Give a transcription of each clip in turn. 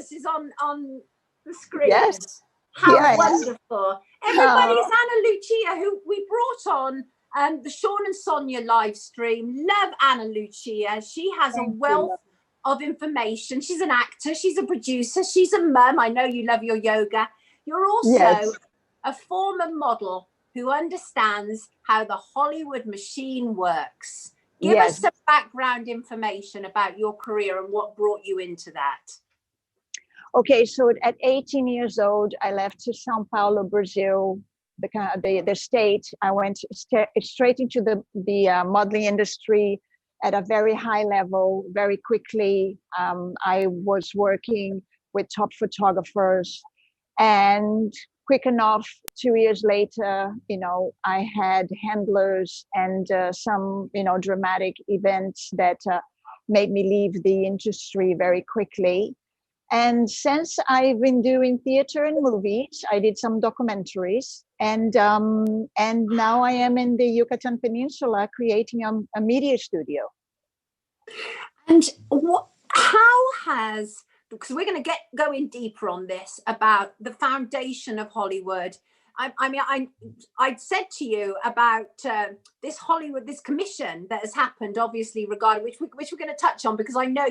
Alves is on the screen. Yes. How Yeah, wonderful. Everybody, it's Anna Lucia, who we brought on the Sean and Sonia live stream. Love Anna Lucia. She has a wealth of information. She's an actor. She's a producer. She's a mum. I know you love your yoga. You're also a former model who understands how the Hollywood machine works. Give us some background information about your career and what brought you into that. Okay, so at 18 years old, I left to Sao Paulo, Brazil, the state. I went straight into the modeling industry at a very high level, very quickly. I was working with top photographers, and quick enough, 2 years later, I had handlers and some, dramatic events that made me leave the industry very quickly. And since I've been doing theater and movies, I did some documentaries, and now I am in the Yucatan Peninsula creating a media studio. And because we're going to go in deeper on this about the foundation of Hollywood. I said to you about this commission that has happened, obviously, regarding which we're going to touch on, because I know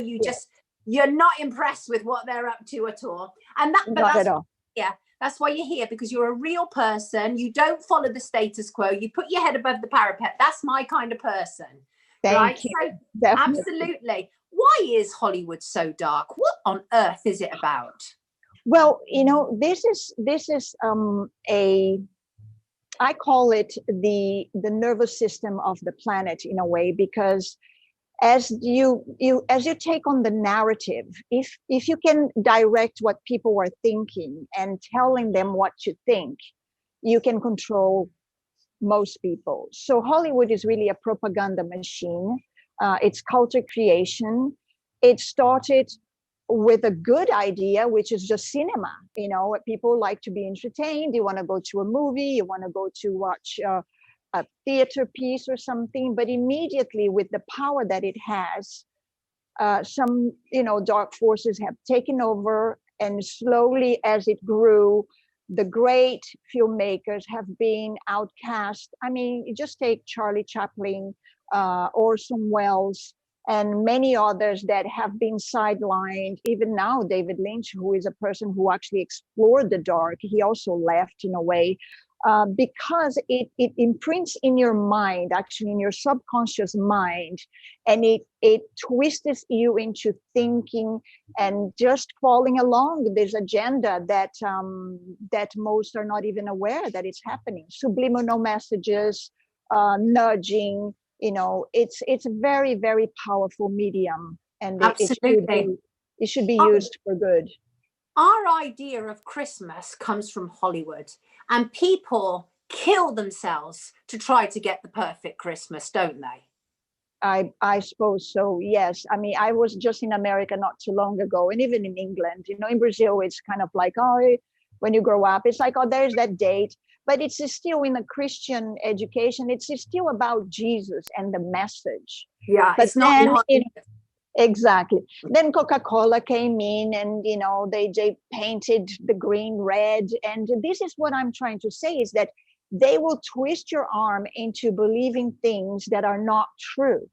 you're not impressed with what they're up to at all. And not at all. Yeah, that's why you're here, because you're a real person. You don't follow the status quo. You put your head above the parapet. That's my kind of person. Thank you. So, absolutely. Why is Hollywood so dark? What on earth is it about? Well, this is I call it the nervous system of the planet, in a way, because as you take on the narrative, if you can direct what people are thinking and telling them what to think, you can control most people. So Hollywood is really a propaganda machine. It's culture creation. It started with a good idea, which is just cinema. People like to be entertained. You want to go to a movie, you want to go to watch a theater piece or something, but immediately, with the power that it has, some dark forces have taken over, and slowly, as it grew, the great filmmakers have been outcast. I mean, you just take Charlie Chaplin, Orson Welles, and many others that have been sidelined. Even now, David Lynch, who is a person who actually explored the dark, he also left, in a way, because it imprints in your mind, actually in your subconscious mind, and it twists you into thinking and just following along this agenda that most are not even aware that it's happening. Subliminal messages, nudging. It's a very, very powerful medium, and it should be used for good. Our idea of Christmas comes from Hollywood, and people kill themselves to try to get the perfect Christmas, don't they? I suppose so, yes. I mean, I was just in America not too long ago, and even in England, in Brazil, it's kind of like, when you grow up, it's like, there's that date. But it's still, in the Christian education, it's still about Jesus and the message. Yeah, but it's not. Exactly. Then Coca-Cola came in, and they painted the green red, and this is what I'm trying to say, is that they will twist your arm into believing things that are not true.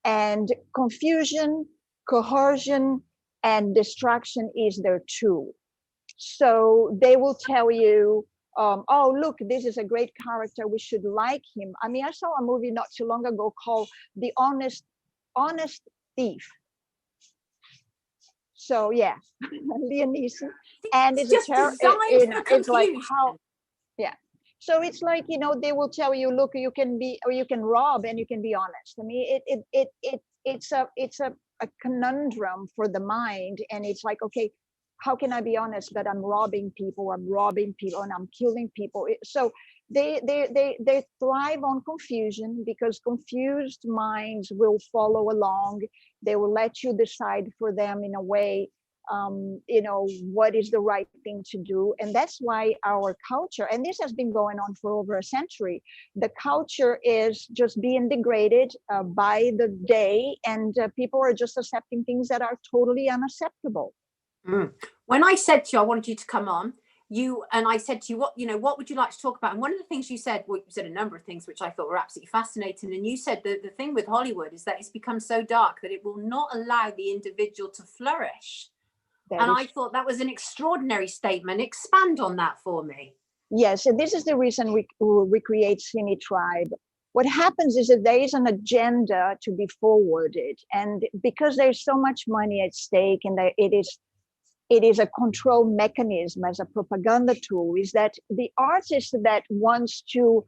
And confusion, coercion, and distraction is their tool. So they will tell you, look, this is a great character, we should like him. I mean, I saw a movie not too long ago called The Honest Thief. So yeah, Liam Neeson, and it's like how, yeah. So it's like, they will tell you, look, you can be, or you can rob, and you can be honest. I mean, it's a conundrum for the mind, and it's like, okay, how can I be honest that I'm robbing people, and I'm killing people? So they thrive on confusion, because confused minds will follow along. They will let you decide for them, in a way, what is the right thing to do. And that's why our culture, and this has been going on for over a century, the culture is just being degraded by the day, and people are just accepting things that are totally unacceptable. Mm. When I said to you, I wanted you to come on, I said to you, what would you like to talk about? And one of the things you said, well, you said a number of things which I thought were absolutely fascinating. And you said the thing with Hollywood is that it's become so dark that it will not allow the individual to flourish. And I thought that was an extraordinary statement. Expand on that for me. Yes, and this is the reason we create Cine Tribe. What happens is that there is an agenda to be forwarded, and because there's so much money at stake, and it is a control mechanism as a propaganda tool, is that the artist that wants to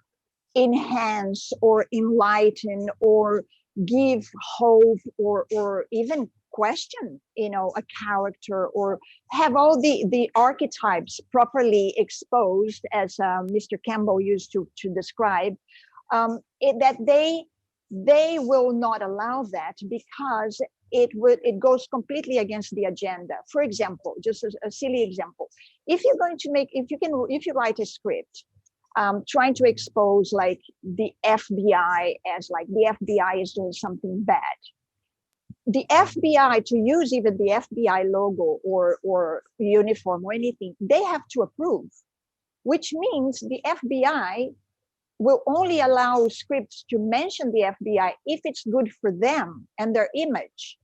enhance or enlighten or give hope or even question, a character, or have all the archetypes properly exposed, as Mr. Campbell used to describe, that they will not allow that, because it goes completely against the agenda. For example, just a silly example, if you write a script trying to expose like the FBI as like the FBI is doing something bad, the FBI, to use even the FBI logo or uniform or anything, they have to approve, which means the FBI will only allow scripts to mention the FBI if it's good for them and their image.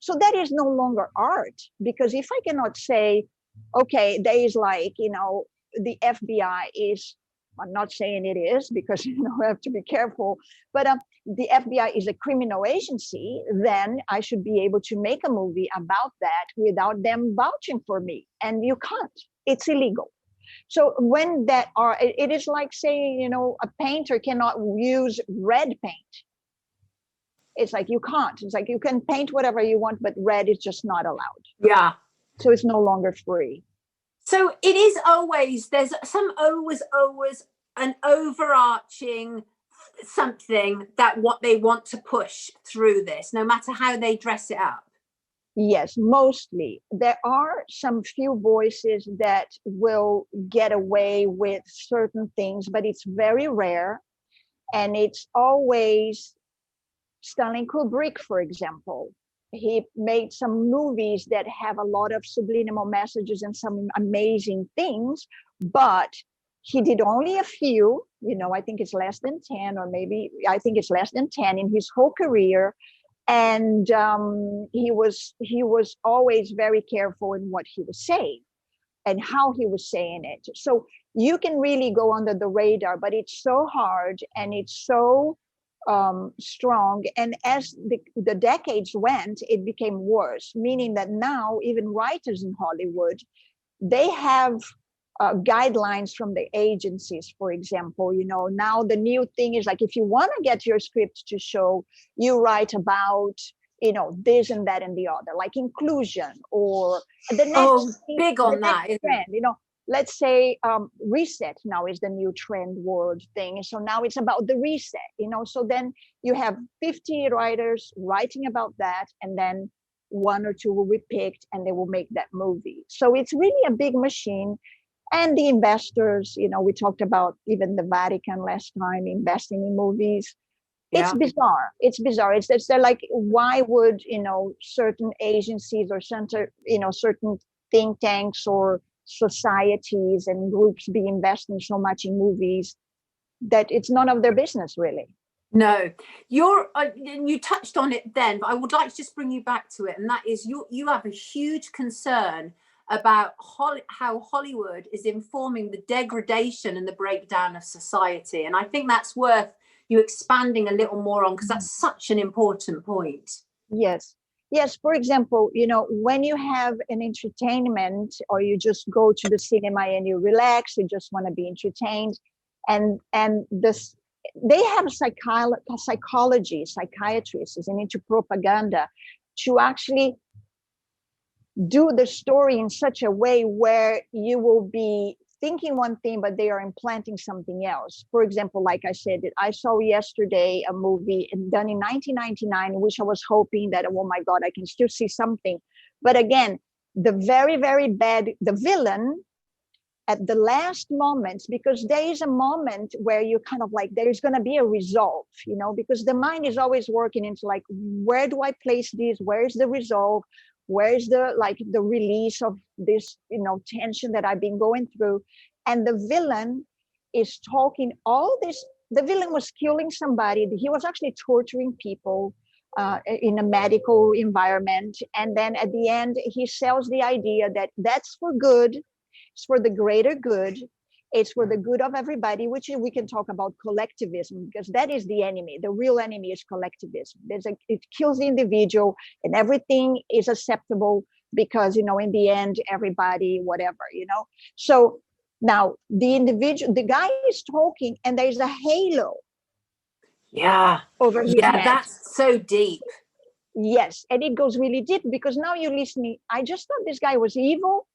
So that is no longer art, because if I cannot say, okay, there is like, the FBI is, I'm not saying it is, because I have to be careful, but the FBI is a criminal agency, then I should be able to make a movie about that without them vouching for me. And you can't, it's illegal. So when it is like saying, a painter cannot use red paint. It's like you can't. It's like you can paint whatever you want, but red is just not allowed. Yeah. So it's no longer free. So it is there's always an overarching something that what they want to push through this, no matter how they dress it up. Yes, mostly. There are some few voices that will get away with certain things, but it's very rare. And it's always Stanley Kubrick, for example. He made some movies that have a lot of subliminal messages and some amazing things, but he did only a few, I think it's less than 10, or maybe I think it's less than 10 in his whole career. And he was always very careful in what he was saying and how he was saying it. So you can really go under the radar, but it's so hard and it's so strong. And as the decades went, it became worse, meaning that now even writers in Hollywood, they have guidelines from the agencies, for example. Now the new thing is like, if you want to get your script to show, you write about this and that and the other, like inclusion, or the next big on that trend, let's say reset now is the new trend word thing. So now it's about the reset, so then you have 50 writers writing about that, and then one or two will be picked and they will make that movie. So it's really a big machine. And the investors, we talked about even the Vatican last time investing in movies. It's bizarre. It's bizarre. It's they're like, why would, certain agencies or certain think tanks or societies and groups be investing so much in movies that it's none of their business, really. No, you touched on it then, but I would like to just bring you back to it. And that is you have a huge concern about how Hollywood is informing the degradation and the breakdown of society. And I think that's worth you expanding a little more on, because that's such an important point. Yes. For example, when you have an entertainment, or you just go to the cinema and you relax, you just want to be entertained, and this, they have psychology, psychiatrists is into propaganda to actually do the story in such a way where you will be thinking one thing, but they are implanting something else. For example, like I said, I saw yesterday a movie done in 1999, which I was hoping that, oh my God, I can still see something. But again, the very, very bad, the villain at the last moments, because there is a moment where you kind of like, there's going to be a resolve, because the mind is always working into like, where do I place this? Where is the resolve? Where is the release of this, tension that I've been going through? And the villain is talking all this. The villain was killing somebody. He was actually torturing people in a medical environment. And then at the end, he sells the idea that that's for good. It's for the greater good. It's for the good of everybody, which we can talk about collectivism, because that is the enemy. The real enemy is collectivism. It kills the individual, and everything is acceptable because, in the end, everybody, whatever, So now the guy is talking, and there's a halo. Yeah. Over his head. That's so deep. Yes, and it goes really deep, because now you're listening. I just thought this guy was evil,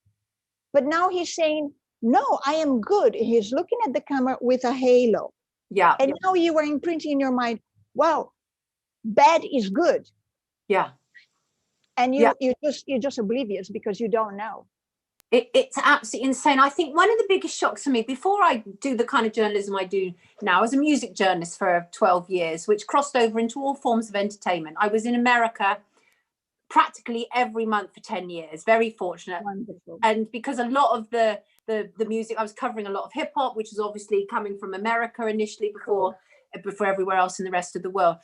but now he's saying, no, I am good. He's looking at the camera with a halo. Yeah. And now you are imprinting in your mind, wow, bad is good. Yeah. And you're just oblivious because you don't know. It's absolutely insane. I think one of the biggest shocks for me, before I do the kind of journalism I do now, I was a music journalist for 12 years, which crossed over into all forms of entertainment. I was in America practically every month for 10 years. Very fortunate. Wonderful. And because a lot of the music, I was covering a lot of hip hop, which is obviously coming from America initially before everywhere else in the rest of the world.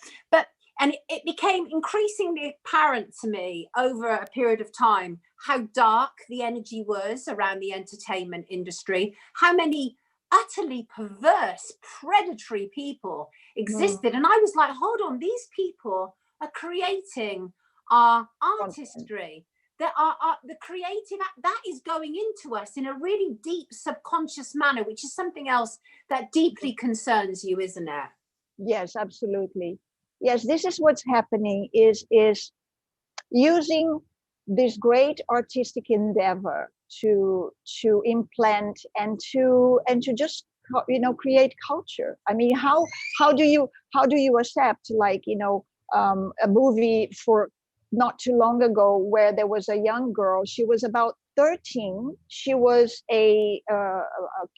And it became increasingly apparent to me over a period of time how dark the energy was around the entertainment industry, how many utterly perverse, predatory people existed. And I was like, hold on, these people are creating our artistry. That are the creative, that is going into us in a really deep subconscious manner, which is something else that deeply concerns you, isn't it? Yes, absolutely. Yes, this is what's happening, is using this great artistic endeavor to implant and to just create culture. I mean, how do you accept, like, a movie for not too long ago where there was a young girl. She was about 13. She was a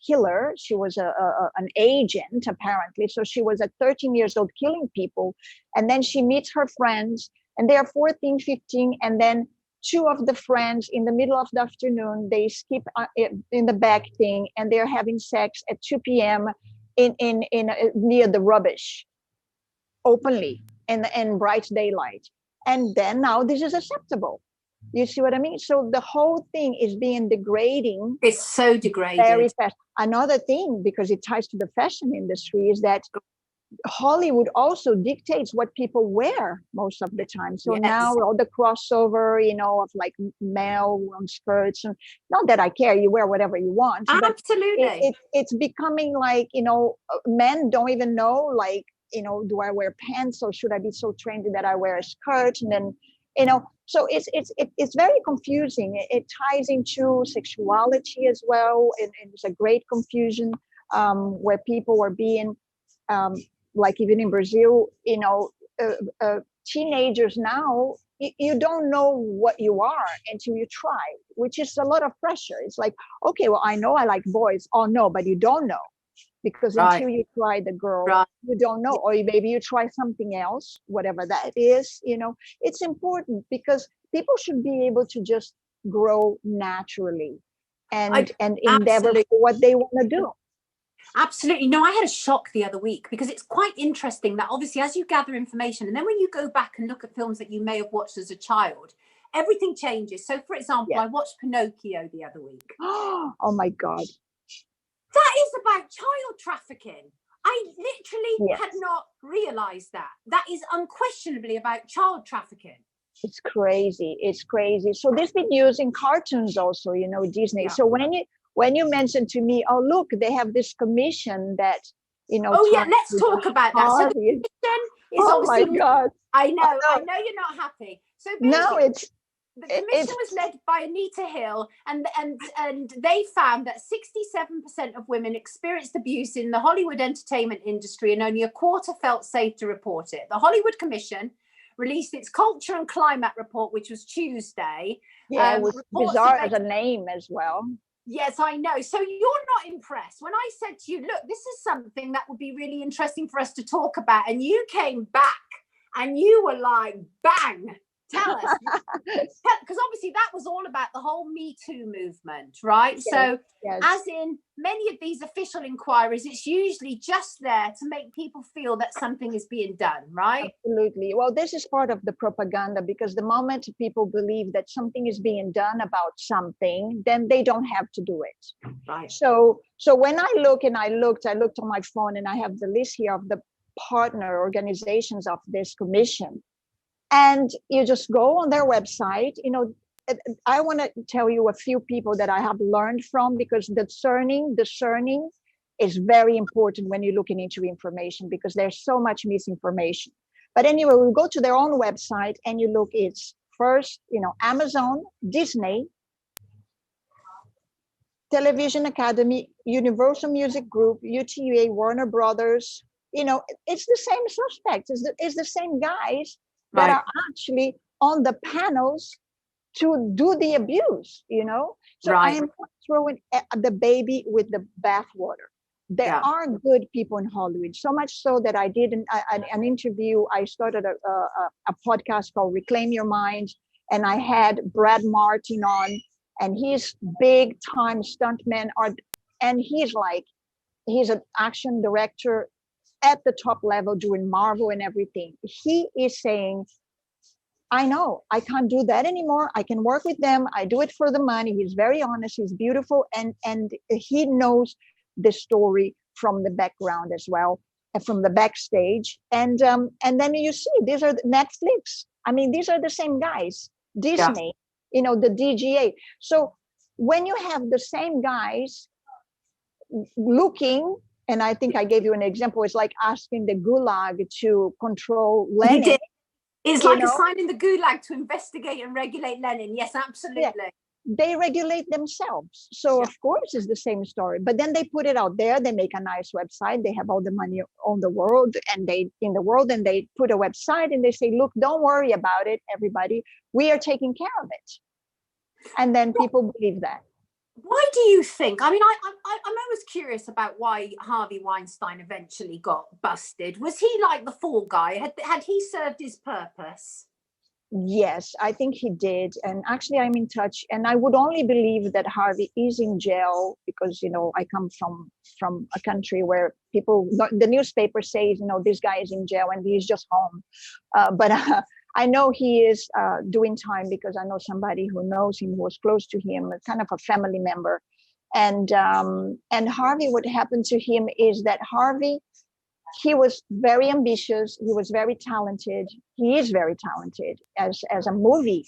killer. She was an agent, apparently. So she was at 13 years old killing people. And then she meets her friends, and they are 14, 15. And then two of the friends, in the middle of the afternoon, they skip in the back thing, and they're having sex at 2 p.m. in near the rubbish, openly, in bright daylight. And then now this is acceptable. You see what I mean? So the whole thing is being degrading. It's so degraded. Very fast. Another thing, because it ties to the fashion industry, is that Hollywood also dictates what people wear most of the time. So now all the crossover, of like male skirts, and not that I care, you wear whatever you want. Absolutely. But it's becoming like, men don't even know, like, do I wear pants, or should I be so trendy that I wear a skirt? And then, so it's very confusing. It ties into sexuality as well. And it's a great confusion where people are being, like even in Brazil, teenagers now, you don't know what you are until you try, which is a lot of pressure. It's like, okay, well, I know I like boys. Oh, no, but you don't know. Because until you try the girl, you don't know. Or maybe you try something else, whatever that is, it's important, because people should be able to just grow naturally and endeavor for what they want to do. Absolutely. No, I had a shock the other week, because it's quite interesting that obviously as you gather information, and then when you go back and look at films that you may have watched as a child, everything changes. So, for example, I watched Pinocchio the other week. Oh my God. That is about child trafficking. I literally had not realized that. That is unquestionably about child trafficking. It's crazy. It's crazy. So they've been using cartoons also, Disney. Yeah. So when you mentioned to me, oh, look, they have this commission that, Oh, yeah, let's talk about that. So the commission is obviously... my God. I know you're not happy. So no, the commission was led by Anita Hill, and they found that 67% of women experienced abuse in the Hollywood entertainment industry, and only a quarter felt safe to report it. The Hollywood Commission released its Culture and Climate Report, which was Tuesday. Yeah, it was bizarre as a name as well. Yes, I know. So you're not impressed. When I said to you, look, this is something that would be really interesting for us to talk about, and you came back and you were like, bang. Tell us, because obviously that was all about the whole Me Too movement, right? Yes, So, yes. as in many of these official inquiries, it's usually just there to make people feel that something is being done, right? Absolutely. Well, this is part of the propaganda, because the moment people believe that something is being done about something, then they don't have to do it. Right. So when I looked on my phone, and I have the list here of the partner organizations of this commission. And you just go on their website. I want to tell you a few people that I have learned from, because discerning is very important when you're looking into information, because there's so much misinformation. But anyway, we'll go to their own website and you look. It's first, Amazon, Disney, Television Academy, Universal Music Group, UTA, Warner Brothers. It's the same suspects. It's the same guys that are actually on the panels to do the abuse, So I am not throwing the baby with the bathwater. There are good people in Hollywood, so much so that I did an interview. I started a podcast called Reclaim Your Mind, and I had Brad Martin on, and he's big time stuntman art, and he's an action director at the top level doing Marvel and everything. He is saying, I know I can't do that anymore. I can work with them. I do it for the money. He's very honest. He's beautiful. And he knows the story from the background as well, and from the backstage. And then you see, these are Netflix. I mean, these are the same guys, Disney, the DGA. So when you have the same guys looking, and I think I gave you an example, it's like asking the Gulag to control Lenin. It's like assigning the Gulag to investigate and regulate Lenin. Yes, absolutely. Yeah. They regulate themselves. So of course it's the same story. But then they put it out there. They make a nice website. They have all the money on the world, and they put a website and they say, look, don't worry about it, everybody. We are taking care of it. And then people believe that. Why do you think? I mean, I'm always curious about why Harvey Weinstein eventually got busted. Was he like the fall guy? Had he served his purpose? Yes, I think he did. And actually, I'm in touch. And I would only believe that Harvey is in jail because, I come from a country where the newspaper says, this guy is in jail and he's just home. But I know he is doing time, because I know somebody who knows him, who was close to him, kind of a family member. And Harvey, what happened to him is that Harvey, he was very ambitious. He was very talented. He is very talented as a movie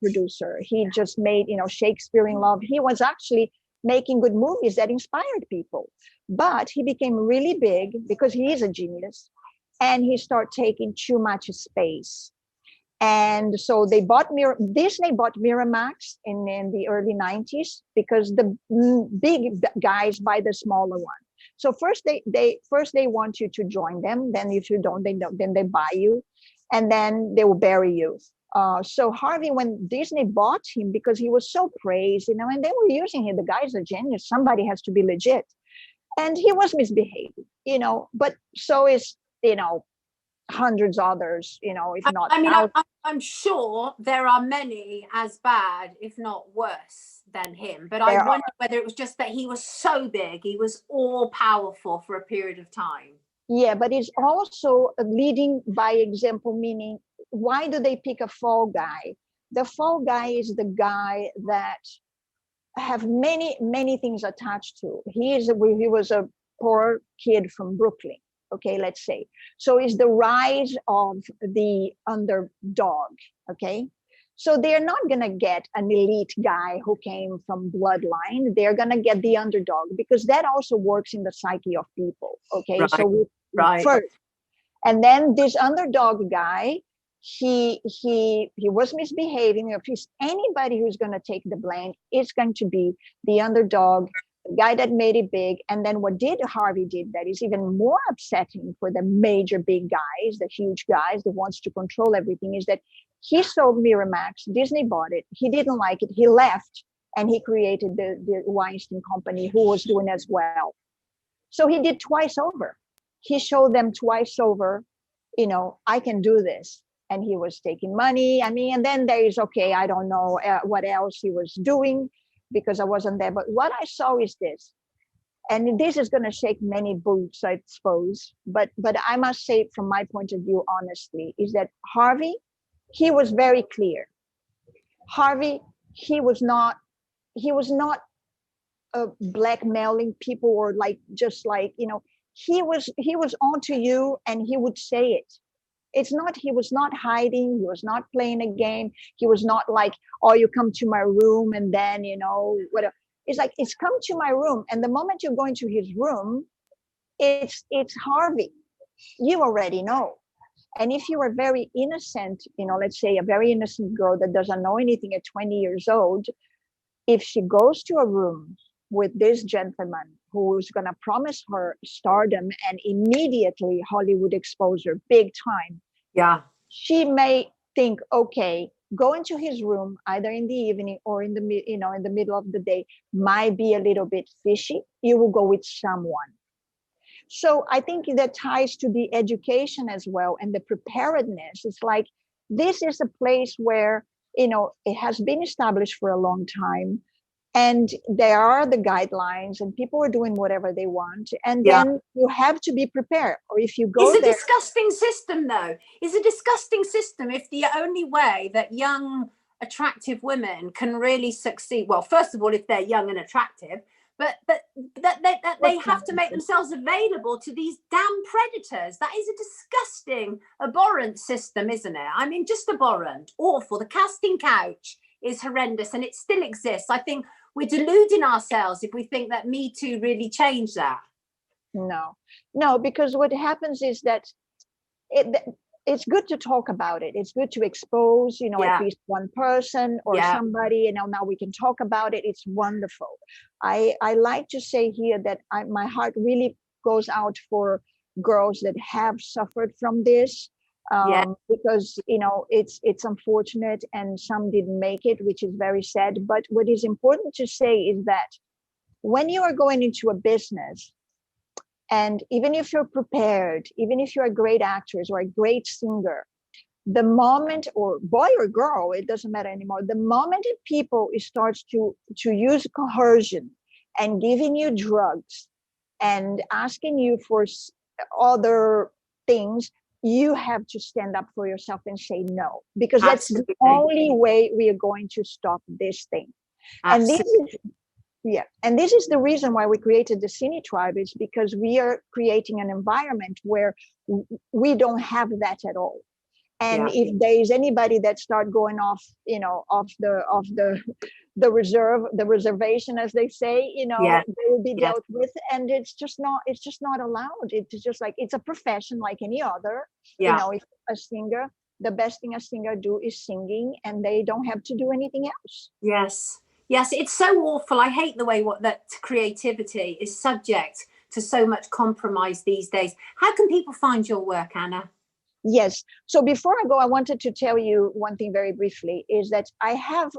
producer. He just made, Shakespeare in Love. He was actually making good movies that inspired people. But he became really big because he is a genius, and he started taking too much space. And so Disney bought Miramax in the early 90s, because the big guys buy the smaller one. So first they want you to join them. Then if you don't, then they buy you, and then they will bury you. So Harvey, when Disney bought him, because he was so praised, and they were using him, the guy's a genius. Somebody has to be legit, and he was misbehaving, But so is hundreds others, if not. I mean, I'm sure there are many as bad, if not worse, than him. But I wonder whether it was just that he was so big, he was all powerful for a period of time. Yeah, but it's also leading by example, meaning, why do they pick a fall guy? The fall guy is the guy that have many, many things attached to. He was a poor kid from Brooklyn. Okay, let's say. So it's the rise of the underdog. Okay, so they're not going to get an elite guy who came from bloodline. They're going to get the underdog, because that also works in the psyche of people. Okay, so first, and then this underdog guy, he was misbehaving. If it's anybody who's going to take the blame, it's going to be the underdog, the guy that made it big. And then what Harvey did that is even more upsetting for the major big guys, the huge guys, the ones to control everything, is that he sold Miramax. Disney bought it. He didn't like it. He left, and he created the Weinstein Company, who was doing as well. So he did twice over. He showed them twice over, I can do this. and he was taking money. I mean, and then there is, okay, I don't know what else he was doing because I wasn't there. But what I saw is this, and this is going to shake many boots, I suppose. But I must say, from my point of view, honestly, is that Harvey, he was very clear. Harvey, he was not blackmailing people or like just like, you know, he was onto you, and he would say it. It's not, he was not hiding, he was not playing a game, he was not like, oh, you come to my room and then, you know, whatever. It's like, it's come to my room, and the moment you go into his room, it's Harvey. You already know. And if you are very innocent, you know, let's say a very innocent girl that doesn't know anything at 20 years old, if she goes to a room with this gentleman who's going to promise her stardom and immediately Hollywood exposure big time, yeah, she may think, okay, go into his room either in the evening or in the, you know, in the middle of the day might be a little bit fishy. You will go with someone. So I think that ties to the education as well, and the preparedness. It's like, this is a place where, you know, it has been established for a long time, and there are the guidelines, and people are doing whatever they want, and then you have to be prepared. Or if you go it's a there, disgusting system, though. It's a disgusting system if the only way that young attractive women can really succeed, well, first of all, if they're young and attractive, but that they have to make themselves available to these damn predators. That is a disgusting, abhorrent system, isn't it? I mean, just abhorrent, awful. The casting couch is horrendous, and it still exists. I think we're deluding ourselves if we think that Me Too really changed that. No, because what happens is that it's good to talk about it. It's good to expose, you know, at least one person or somebody, you know, now we can talk about it. It's wonderful. I like to say here that my heart really goes out for girls that have suffered from this, because, you know, it's unfortunate, and some didn't make it, which is very sad. But what is important to say is that when you are going into a business, and even if you're prepared, even if you're a great actress or a great singer, the moment, or boy or girl, it doesn't matter anymore, the moment that people starts to use coercion and giving you drugs and asking you for other things, you have to stand up for yourself and say no, because that's the only way we are going to stop this thing. And this is the reason why we created the Cine Tribe, is because we are creating an environment where we don't have that at all. And if there is anybody that start going off, you know, off the reservation, as they say, you know, they will be dealt with, and it's just not allowed. It's just like, it's a profession like any other. You know, if a singer, the best thing a singer do is singing, and they don't have to do anything else. Yes, it's so awful. I hate the way that creativity is subject to so much compromise these days. How can people find your work, Anna? Yes. So before I go, I wanted to tell you one thing very briefly, is that I have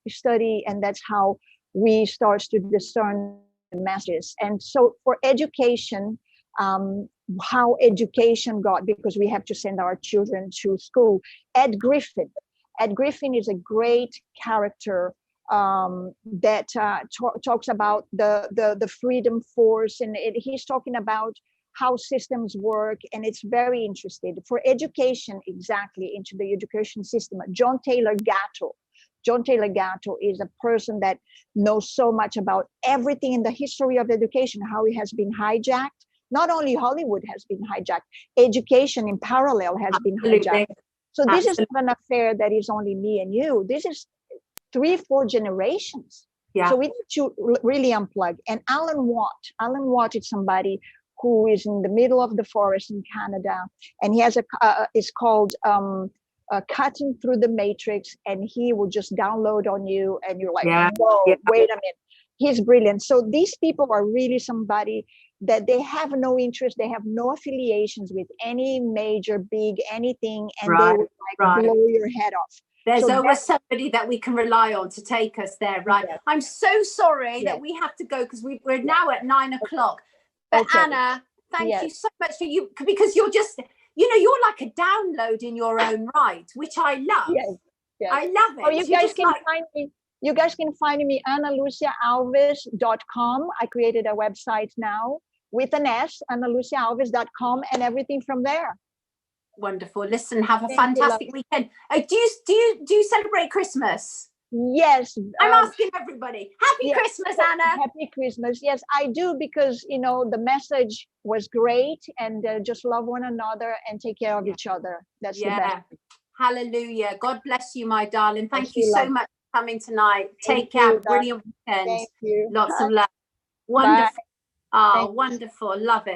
studied, and that's how we start to discern the messages. And so for education, how education got, because we have to send our children to school. Ed Griffin is a great character that talks about the freedom force, and he's talking about how systems work, and it's very interesting for education, exactly into the education system. John Taylor Gatto is a person that knows so much about everything in the history of education, how it has been hijacked. Not only Hollywood has been hijacked, education in parallel has been hijacked. So this is not an affair that is only me and you. This is 3-4 generations. So we need to really unplug. And Alan Watt is somebody who is in the middle of the forest in Canada, and he has it's called Cutting Through the Matrix, and he will just download on you, and you're like, whoa, wait a minute. He's brilliant. So these people are really somebody that they have no interest, they have no affiliations with any major big anything, and they will blow your head off. There's always somebody that we can rely on to take us there, right? I'm so sorry that we have to go, because we're now at 9 o'clock. But Anna, thank you so much for you, because you're just you know, you're like a download in your own right, which I love. Yes, yes. I love it. Oh, you guys can find me. You guys can find me analuciaalves.com. I created a website now with an S, analuciaalves.com, and everything from there. Wonderful. Listen, have a fantastic weekend. Do you celebrate Christmas? Yes. I'm asking everybody. Happy Christmas, Anna. Happy Christmas. Yes, I do, because, you know, the message was great, and just love one another and take care of each other. That's the best. Hallelujah. God bless you, my darling. Thank you so much for coming tonight. Take care. Brilliant weekend. Thank you. Lots of love. Wonderful. Oh, wonderful. Love it.